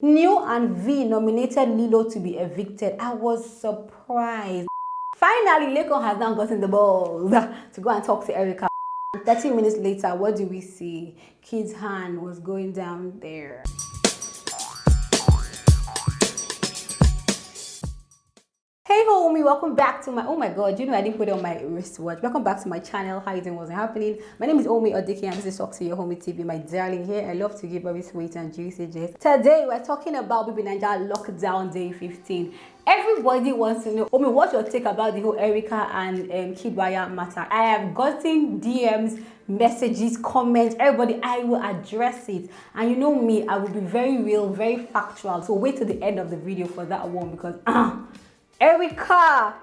Neo and V nominated Lilo to be evicted. I was surprised. Finally, Laycon has now gotten the balls to go and talk to Erica. 30 minutes later, what do we see? Kid's hand was going down there. Hey homie, welcome back to my, oh my god, you know I didn't put it on my wristwatch. Welcome back to my channel. How you doing? What's happening? My name is Omi Odiki and this is Talk to Your Homie TV, my darling. Here I love to give very sweet and juicy gist. Today we're talking about Bbnaija lockdown day 15. Everybody wants to know, Omi, what's your take about the whole Erica and Bbnaija matter? I have gotten DMs, messages, comments, everybody. I will address it, and you know me, I will be very real, very factual. So wait till the end of the video for that one, because Erica,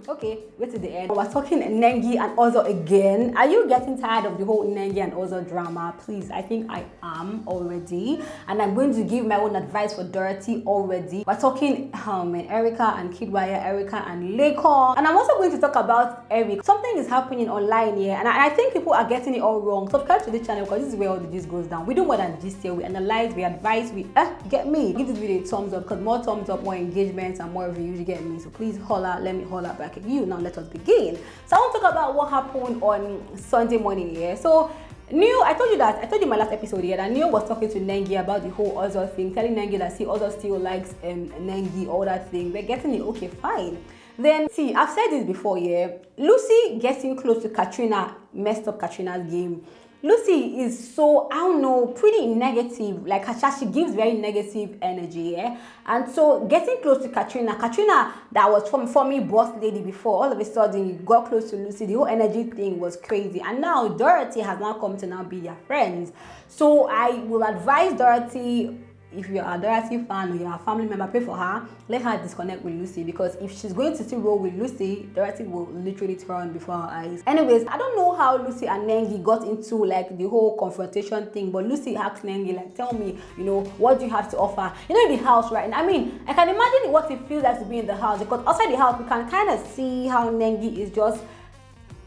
okay, wait to the end. We're talking Nengi and Ozo again. Are you getting tired of the whole Nengi and Ozo drama? Please, I think I am already, and I'm going to give my own advice for Dorothy already. We're talking Erica and Bbnaija, Erica and Laycon, and I'm also going to talk about Eric. Something is happening online here, and I think people are getting it all wrong. Subscribe to the channel because this is where all the gist goes down. We do more than gist here. We analyze, we advise, we get me. Give this video a thumbs up, because more thumbs up, more engagements, and more views, you get me. So please holla, let me holla back at you. Now let us begin. So I want to talk about what happened on Sunday morning here. So Neo, I told you in my last episode here that Neo was talking to Nengi about the whole Ozo thing, telling Nengi that Ozo still likes Nengi, all that thing. We're getting it, okay, fine. Then see, I've said this before, yeah. Lucy getting close to Katrina messed up Katrina's game. Lucy is so, I don't know, pretty negative. Like she gives very negative energy, yeah. And so getting close to Katrina that was from me boss lady before, all of a sudden you got close to Lucy. The whole energy thing was crazy. And now Dorothy has now come to now be their friends. So I will advise Dorothy, if you're a Dorothy fan or you're a family member, pray for her. Let her disconnect with Lucy, because if she's going to still roll with Lucy, Dorothy will literally turn before her eyes. Anyways, I don't know how Lucy and Nengi got into like the whole confrontation thing, but Lucy asked Nengi, like, tell me, you know, what do you have to offer? You know, in the house right now. I mean, I can imagine what it feels like to be in the house, because outside the house, we can kind of see how Nengi is just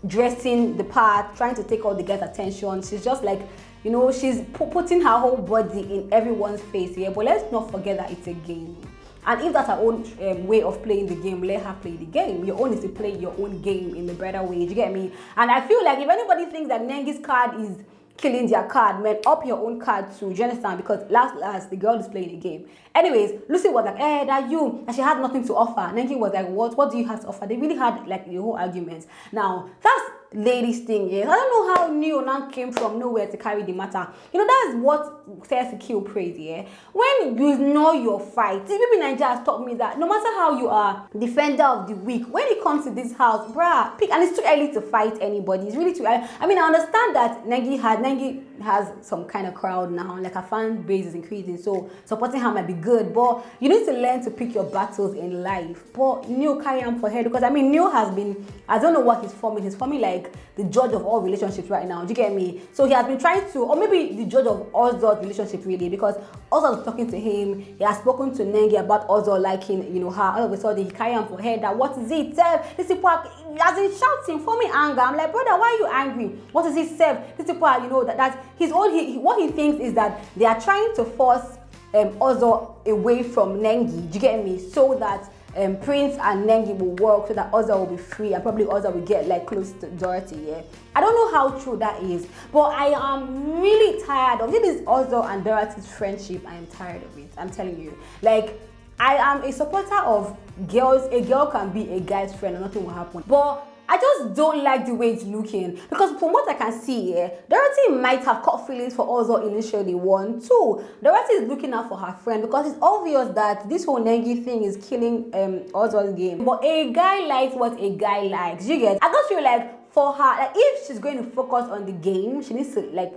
dressing the part, trying to take all the guys' attention. She's just like, you know, she's putting her whole body in everyone's face here. But let's not forget that it's a game. And if that's her own way of playing the game, let her play the game. Your own is to play your own game in the better way. Do you get me? And I feel like if anybody thinks that Nengi's card is killing their card, man, up your own card too. Do you understand? Because last the girl is playing a game. Anyways, Lucy was like, that you, and she had nothing to offer. Nengi was like, what do you have to offer? They really had like the whole argument. Now that's ladies thing, yes. I don't know how Neo now came from nowhere to carry the matter. You know, that's what says to kill praise, yeah. When you know your fight, Bbnaija has taught me that no matter how you are defender of the weak, when it comes to this house, bruh, pick, and it's too early to fight anybody. It's really too early. I mean, I understand that Nengi has some kind of crowd now, like her fan base is increasing, so supporting her might be good, but you need to learn to pick your battles in life. But Neo carry on for her, because I mean, Neo has been, I don't know what he's forming like the judge of all relationships right now. Do you get me? So he has been trying to, or maybe the judge of Ozo's relationship really, because Ozo was talking to him. He has spoken to Nengi about Ozo liking, you know, her. All of a sudden he carry on for her that what is it? This people are, as in shouting for me anger. I'm like, brother, why are you angry? What is it? This people are, you know, that his own. What he thinks is that they are trying to force Ozo away from Nengi. Do you get me? So that Prince and Nengi will work, so that Ozo will be free, and probably Ozo will get like close to Dorothy. Yeah, I don't know how true that is, but I am really tired of this Ozo and Dorothy's friendship. I am tired of it. I'm telling you, like, I am a supporter of girls. A girl can be a guy's friend and nothing will happen, but I just don't like the way it's looking, because from what I can see here, Dorothy might have caught feelings for Ozo initially. 1, 2, Dorothy is looking out for her friend, because it's obvious that this whole Nengi thing is killing Ozo's game. But a guy likes what a guy likes. You get? I just feel like for her, like if she's going to focus on the game, she needs to like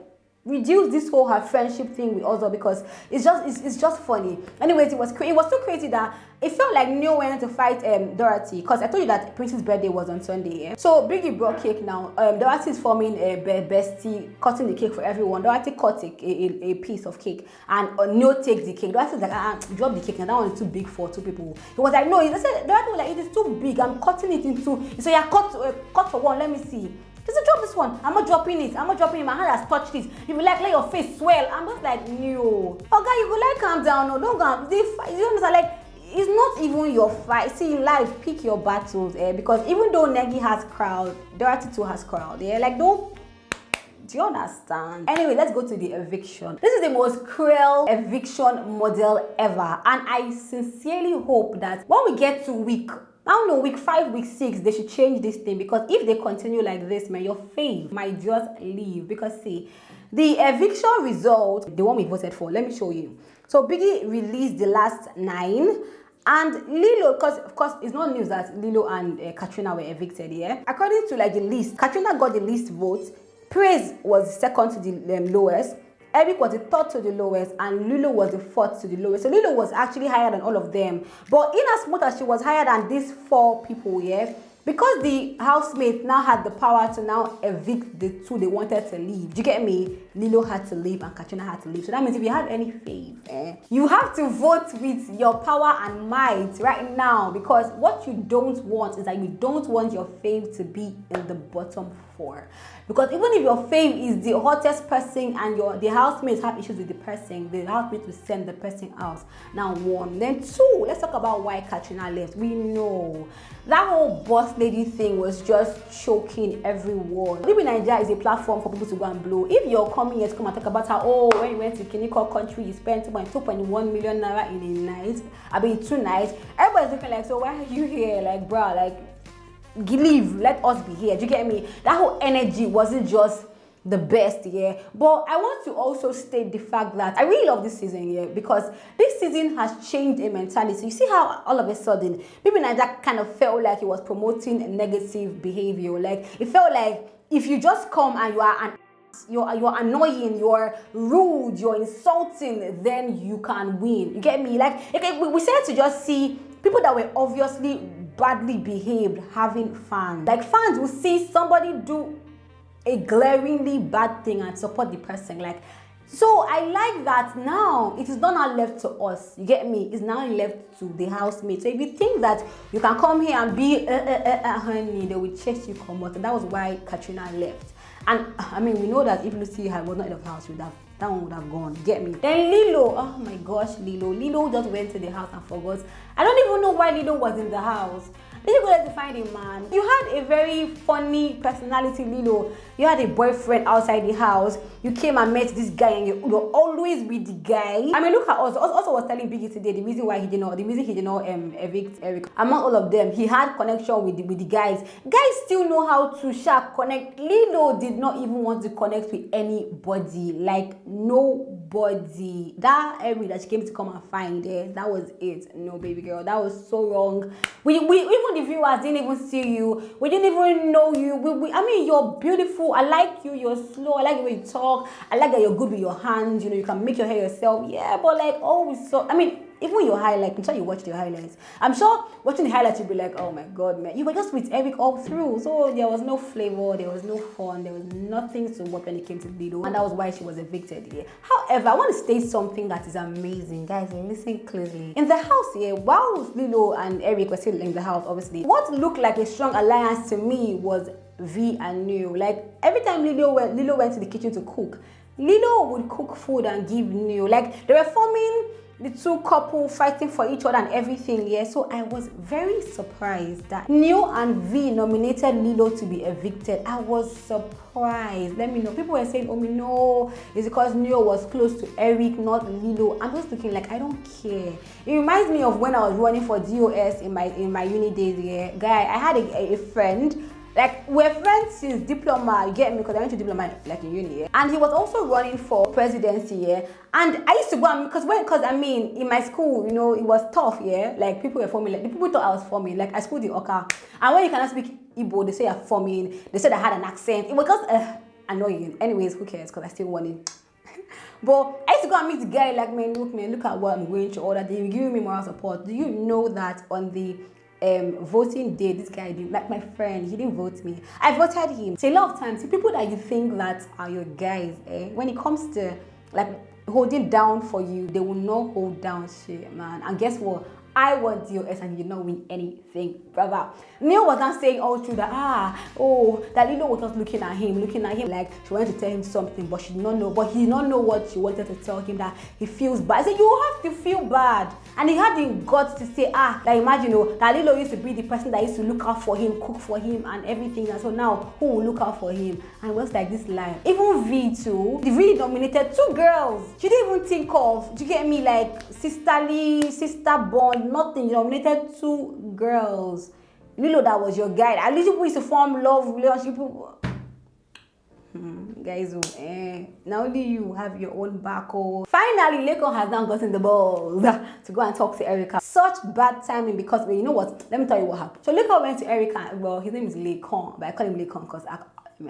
reduce this whole her friendship thing with Ozo, because it's just funny. Anyways, it was so crazy that it felt like Neo went to fight Dorothy, because I told you that Prince's birthday was on Sunday. Yeah? So Biggie brought cake now. Dorothy is forming a bestie, cutting the cake for everyone. Dorothy cut a piece of cake, and Neo takes the cake. Dorothy's like, drop the cake, and that one is too big for 2 people. He was like, no. He said, Dorothy was like, it is too big. I'm cutting it into. So yeah, cut for one. Let me see. Just drop this one. I'm not dropping it. I'm not dropping it. My hand has touched it. You will like let your face swell. I'm just like, no. Okay, you go like calm down. No, don't calm. You understand? Like, it's not even your fight. See, in life, pick your battles, because even though Negi has crowd, Dorothy too has crowd, like, don't. Do you understand? Anyway, let's go to the eviction. This is the most cruel eviction model ever, and I sincerely hope that when we get to week 5, week 6, they should change this thing, because if they continue like this, man, your fave might just leave. Because see, the eviction result, the one we voted for, let me show you. So Biggie released the last 9. And Lilo, because of course it's not news that Lilo and Katrina were evicted, According to like the list, Katrina got the least votes, Praise was second to the lowest, Eric was the third to the lowest, and Lilo was the fourth to the lowest. So Lilo was actually higher than all of them. But in as much as she was higher than these 4 people, because the housemates now had the power to now evict the 2 they wanted to leave. Do you get me? Lilo had to leave and Katrina had to leave. So that means if you have any faith, you have to vote with your power and might right now, because what you don't want is that you don't want your fave to be in the bottom 4. Because even if your fave is the hottest person and the housemates have issues with the person, the housemates will send the person out. Now 1. Then 2, let's talk about why Katrina left. We know that whole boss lady thing was just choking everyone. Bbnaija is a platform for people to go and blow. If you're coming here to come and talk about how, when you went to Kiniko country, you spent 2.1 million naira in a night, 2 nights, everybody's looking like, so why are you here? Like, bruh, like, leave, let us be here. Do you get me? That whole energy wasn't just the best, but I want to also state the fact that I really love this season, because this season has changed a mentality. You see how all of a sudden Bbnaija kind of felt like it was promoting negative behavior. Like, it felt like if you just come and you're annoying, you're rude, you're insulting, then you can win. You get me? Like, we said to just see people that were obviously badly behaved having fans. Like, fans will see somebody do a glaringly bad thing and support the person. Like, so I like that now it is not now left to us. You get me? It's now left to the housemates. So if you think that you can come here and be honey, they will chase you come out. And that was why Katrina left. And I mean, we know that if Lucy was not in the house, that one would have gone. Get me? Then Lilo, oh my gosh, Lilo just went to the house and forgot. I don't even know why Lilo was in the house. Did you go there to find a man? You had a very funny personality, Lilo. You had a boyfriend outside the house. You came and met this guy, and you're always with the guy. I mean, look at us. Also was telling Biggie today the reason he did not evict Eric. Among all of them, he had connection with the guys. Guys still know how to connect. Lilo did not even want to connect with anybody. Like, nobody. That Eric that she came to come and find, that was it. No, baby girl, that was so wrong. We even the viewers didn't even see you. We didn't even know you. I mean, you're beautiful. I like you. You're slow. I like the way you talk. I like that you're good with your hands. You know, you can make your hair yourself. Yeah, but like, I mean, even your highlights, I'm sure you watched your highlights. I'm sure watching the highlights, you'll be like, oh my God, man. You were just with Eric all through. So there was no flavor. There was no fun. There was nothing to watch when it came to Lilo. And that was why she was evicted here. However, I want to state something that is amazing. Guys, listen closely. In the house here, while Lilo and Eric were still in the house, obviously, what looked like a strong alliance to me was V and Neo. Like, every time Lilo went to the kitchen to cook, Lilo would cook food and give Neo. Like, they were forming the 2 couple fighting for each other and everything, so I was very surprised that Neo and V nominated Lilo to be evicted. I was surprised. Let me know. People were saying, oh no, it's because Neo was close to Eric, not Lilo. I'm just looking like, I don't care. It reminds me of when I was running for DOS in my uni days. Guy, I had a friend. Like, we're friends since diploma, you get me? Because I went to diploma like in uni, and he was also running for presidency, and I used to go and, because I mean, in my school, you know, it was tough, like people were forming, like the people thought I was forming, like I schooled in Oka, and when you cannot speak Igbo, they say you're forming, they said I had an accent. It was just annoying. Anyways, who cares? Because I still won it. But I used to go and meet the guy, like, man, look at what I'm going through, all that. They're giving me moral support. Do you know that on the voting day, this guy didn't, like my friend, he didn't vote me. I voted him. So a lot of times, the people that you think that are your guys, when it comes to like holding down for you, they will not hold down shit, man. And guess what? I want your ex and you not win anything, brother. Neil was not saying all through that, that Lilo was just looking at him like she wanted to tell him something, but she did not know. But he did not know what she wanted to tell him, that he feels bad. I said, you have to feel bad. And he had the guts to say, like imagine, that Lilo used to be the person that used to look out for him, cook for him and everything. And so now, who will look out for him? And it was like this line. Even V too, the V nominated 2 girls. She didn't even think of, do you get me, like sister bond, nothing. You nominated 2 girls. Lilo, that was your guide. At least people used to form love relationship. Guys, now only you have your own back. Finally, Laycon has now gotten the balls to go and talk to Erica. Such bad timing, because you know what? Let me tell you what happened. So Laycon went to Erica. Well, his name is Laycon, but I call him Laycon because I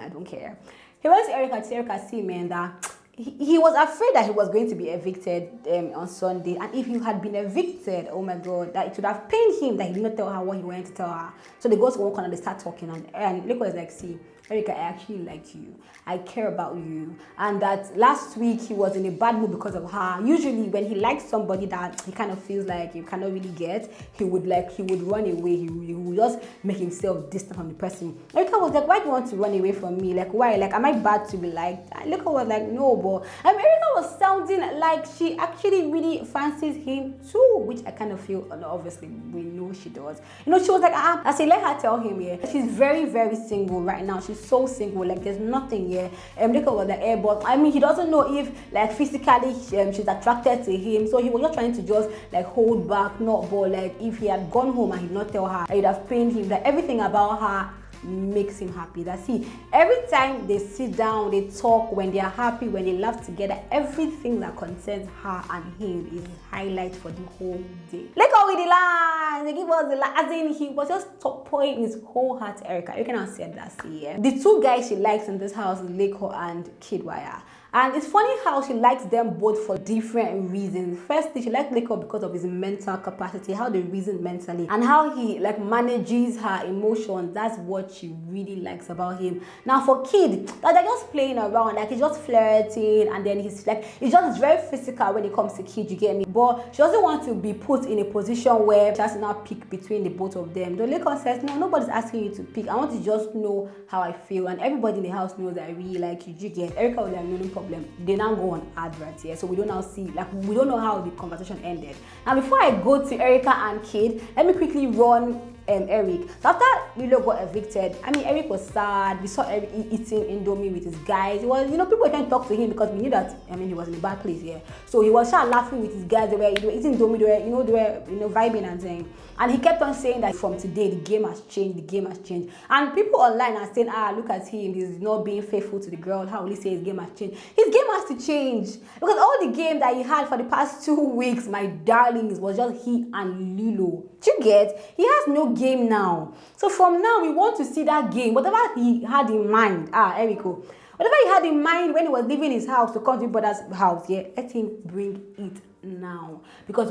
don't care. He went to Erica, see, man, that he was afraid that he was going to be evicted on Sunday, and if he had been evicted, oh my god, that it would have pained him that he did not tell her what he wanted to tell her. So they go to one corner, they start talking, and Laycon is like, see, Erica, I actually like you. I care about you. And that last week he was in a bad mood because of her. Usually when he likes somebody that he kind of feels like he cannot really get, he would run away. He would just make himself distant from the person. Erica was like, why do you want to run away from me? Like, why? Like, am I bad to be liked? And Laycon was like, no, but Erica was sounding like she actually really fancies him too, which I kind of feel, obviously we know she does. She was like, I say, let her tell him, yeah. She's very, very single right now. She's so single, like there's nothing here. Laycon was the but I mean, he doesn't know if like physically she's attracted to him, so he was just trying to just like hold back, not, but like if he had gone home and he did not tell her, it would have pained him. That everything about her makes him happy. That's it. Every time they sit down, they talk, when they are happy, when they laugh together, everything that concerns her and him is highlight for the whole day. Laycon with the lines, they give us the line, as in he was just pouring his whole heart to Erica. You cannot say that. See, yeah. The 2 guys she likes in this house is Laycon and Bbnaija. And it's funny how she likes them both for different reasons. Firstly, she likes Laycon because of his mental capacity, how they reason mentally, and how he like manages her emotions. That's what she really likes about him. Now for Kid, like they're just playing around, like he's just flirting, and then he's just very physical when it comes to Kid, you get me? But she doesn't want to be put in a position where she has to now pick between the both of them. So Laycon says, no, nobody's asking you to pick. I want to just know how I feel, and everybody in the house knows that I really like you. You get Erica with their no problem. They now go on adverts here, so we don't now see, like, we don't know how the conversation ended. Now before I go to Erica and Kid, let me quickly run Eric. So after Lilo got evicted, I mean, Eric was sad. We saw Eric eating Indomie with his guys. It was, people were trying to talk to him because we knew that, he was in a bad place here. So he was laughing with his guys. They were eating Indomie. They were vibing and saying. And he kept on saying that from today, the game has changed. The game has changed. And people online are saying, look at him. He's not being faithful to the girl. How will he say his game has changed? His game has to change. Because all the game that he had for the past 2 weeks, my darlings, was just he and Lilo. Do you get? He has no game now. So from now, we want to see that game. Whatever he had in mind. Erico. Whatever he had in mind when he was leaving his house to come to his brother's house, yeah, let him bring it now. Because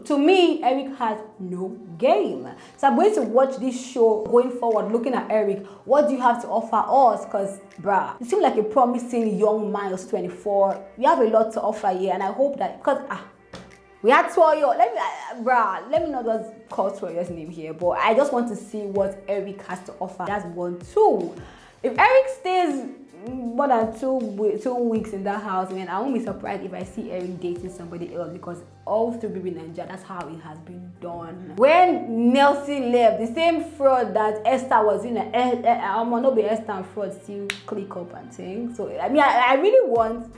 to me, Eric has no game. So I'm going to watch this show going forward, looking at Eric. What do you have to offer us? Because, bruh, you seem like a promising young man who's 24. You have a lot to offer here, and I hope that, because, we had Toyo. Let me not just call Toyo's name here, but I just want to see what Eric has to offer. That's 1, 2. If Eric stays more than 2 weeks in that house, man, I won't be surprised if I see Eric dating somebody else, because all through Bbnaija, that's how it has been done. When Nelson left, the same fraud that Esther was in, I'm gonna be Esther and fraud still click up and things. So I mean, I really want,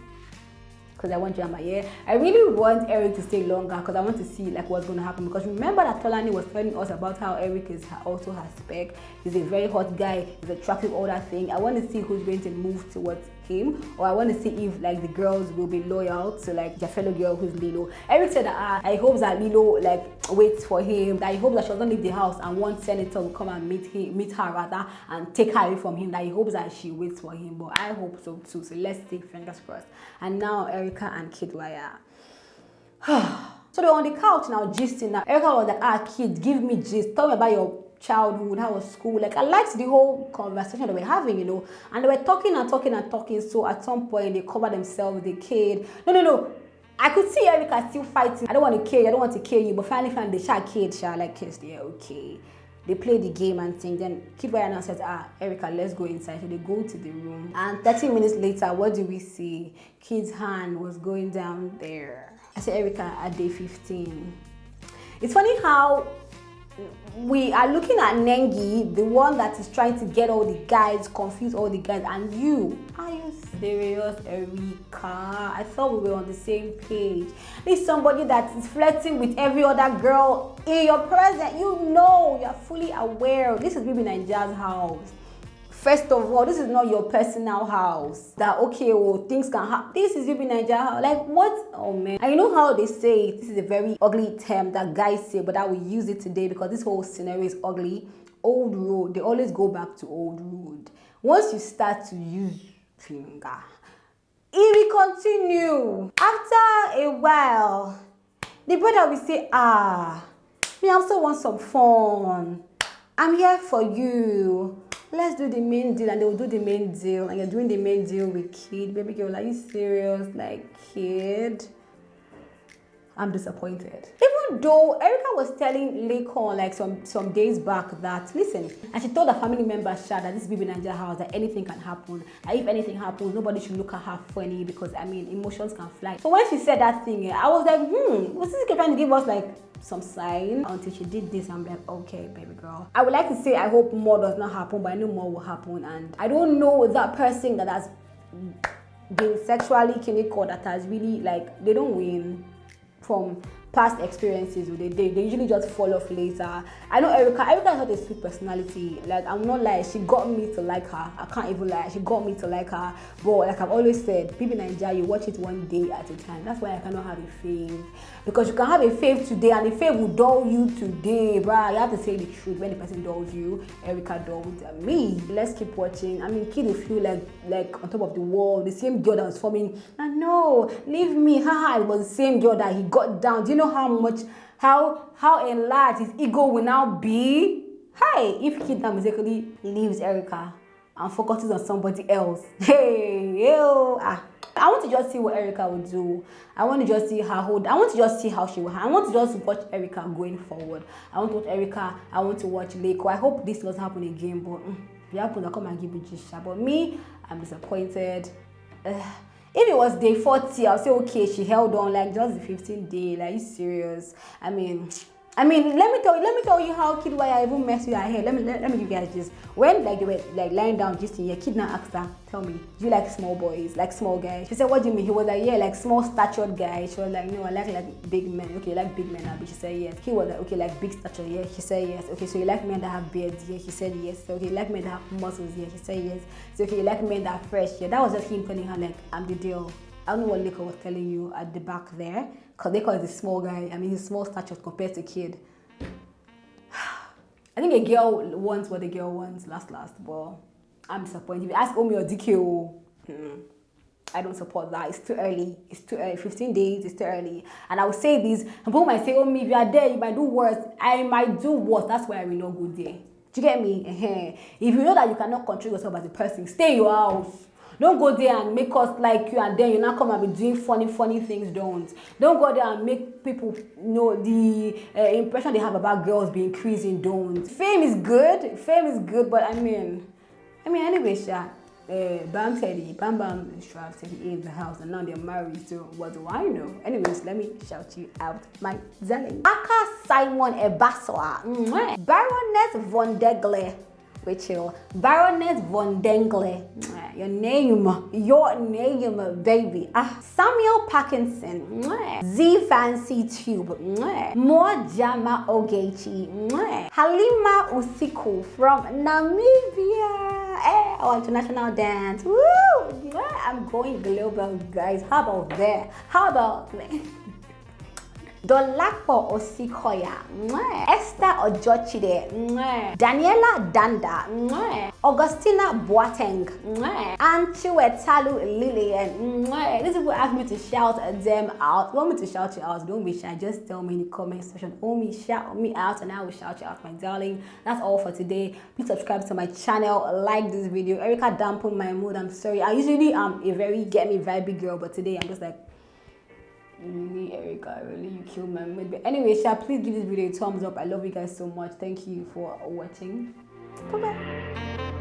because I want drama, yeah. I really want Eric to stay longer, because I want to see like what's going to happen. Because remember that Tolani was telling us about how Eric is also has spec. He's a very hot guy. He's attractive, all that thing. I want to see who's going to move towards him, or I want to see if like the girls will be loyal to like their fellow girl who's Lilo. Eric said that I hope that Lilo like waits for him. That he hopes that she doesn't leave the house and one senator will come and meet her rather and take her away from him. That he hopes that she waits for him. But I hope so too. So let's take fingers crossed. And now Erica and Bbnaija. So they're on the couch now, gisting. Now Erica was like, kid, give me gist. Tell me about your childhood, how was school. Like, I liked the whole conversation that we're having, and they were talking and talking and talking. So at some point they covered themselves with the kid. No, I could see Erica still fighting. I don't want to kill you, I don't want to kill you. But finally, they shot kid, like kissed. Yeah, okay. They play the game and thing. Then Kid Wire now says, Erica, let's go inside. So they go to the room. And 30 minutes later, what do we see? Kid's hand was going down there. I said, Erica, at day 15. It's funny how we are looking at Nengi, the one that is trying to get all the guys, confuse all the guys, and you. Are you serious, Erica? I thought we were on the same page. This is somebody that is flirting with every other girl in your presence. You know, you're fully aware. This is Bbnaija's house. First of all, this is not your personal house. That okay, well, things can happen. This is Bbnaija house. Like what? Oh man. And you know how they say it? This is a very ugly term that guys say, but I will use it today because this whole scenario is ugly. Old road. They always go back to old road. Once you start to use finger, it will continue. After a while, the brother will say, me also want some fun. I'm here for you. Let's do the main deal, and they will do the main deal, and you're doing the main deal with Kid. Baby girl, are you serious? Like, Kid? I'm disappointed. Even though Erica was telling Laycon like some days back that, listen, and she told her family members that this is Bbnaija house, that anything can happen. And if anything happens, nobody should look at her funny because, I mean, emotions can fly. So when she said that thing, I was like, was this trying to give us like some sign? Until she did this, I'm like, okay, baby girl. I would like to say I hope more does not happen, but I know more will happen. And I don't know that person that has been sexually clinical that has really, like, they don't win from past experiences. They usually just fall off later. I know Erica has had a sweet personality. Like, I'm not lying, she got me to like her. I can't even lie, she got me to like her. But like I've always said, Bbnaija, you watch it one day at a time. That's why I cannot have a fave. Because you can have a fave today and the fave will dull you today, bruh. You have to say the truth. When the person dulls you, Erica dulled me. Let's keep watching. I mean, Kid will feel like on top of the world. The same girl that was forming, and no, leave me, haha. It was the same girl that he got down. Do you know how enlarged his ego will now be? Hey, if Kid now basically leaves Erica and focuses on somebody else, hey, yo, I want to just see what Erica will do. I want to just see her hold. I want to just see how she will. I want to just watch Erica going forward. I want to watch Erica. I want to watch Laycon. I hope this doesn't happen again, but if it happens, I'll come and give you Gisha. But me, I'm disappointed. If it was day 40, I'll say, okay, she held on, like, just the 15th day. Like, are you serious? I mean, let me tell you how Kid Wire even messed with her hair. Let me give you guys this. When like they were like lying down just in here, Kid now asked her, tell me, do you like small boys, like small guys? She said, what do you mean? He was like, yeah, like small statured guys. She was like, no, I like big men. Okay, you like big men, Abby? She said yes. He was like, okay, like big stature. Yeah, she said yes. Okay, so you like men that have beards? Yeah, she said yes. So, okay, you like men that have muscles? Yeah, she said yes. So okay, you like men that are fresh? Yeah, that was just him telling her like, I'm the deal. I don't know what Laycon was telling you at the back there, because Laycon is a small guy. I mean, he's small stature compared to Kid. I think a girl wants what a girl wants, last, but I'm disappointed. If you ask Omi or DKO, I don't support that. It's too early. It's too early. 15 days, it's too early. And I will say this, and people might say, Omi, if you are there, you might do worse. I might do worse. That's why I will not go there. Do you get me? If you know that you cannot control yourself as a person, stay in your house. Don't go there and make us like you, and then you now come and be doing funny things. Don't go there and make people know the impression they have about girls be increasing. Don't. Fame is good, but I mean anyway, Bam Strav said he in the house and now they're married, so what do I know? Anyways, let me shout you out, my darling. Aka Simon Ebaswa, Baroness von Degle. Rachel, Baroness von Dengle, your name, baby. Samuel Parkinson, Z Fancy Tube, Mojama Ogechi, Halima Usiku from Namibia. Our international dance. Woo! I'm going global, guys. How about that? How about that? Dolapo Osikoya, Esther Ojochide, Daniela Danda, Augustina Boateng, and Chiwetalu Lillian. These people ask me to shout them out. Want me to shout you out? Don't be shy. Just tell me in the comment section. Omi, shout me out, and I will shout you out, my darling. That's all for today. Please subscribe to my channel. Like this video. Erica dampened my mood. I'm sorry. I usually am a very get me vibey girl, but today I'm just like, Really, Erica, really, you killed my mood. But anyway, Sha, please give this video a thumbs up. I love you guys so much. Thank you for watching. Bye bye.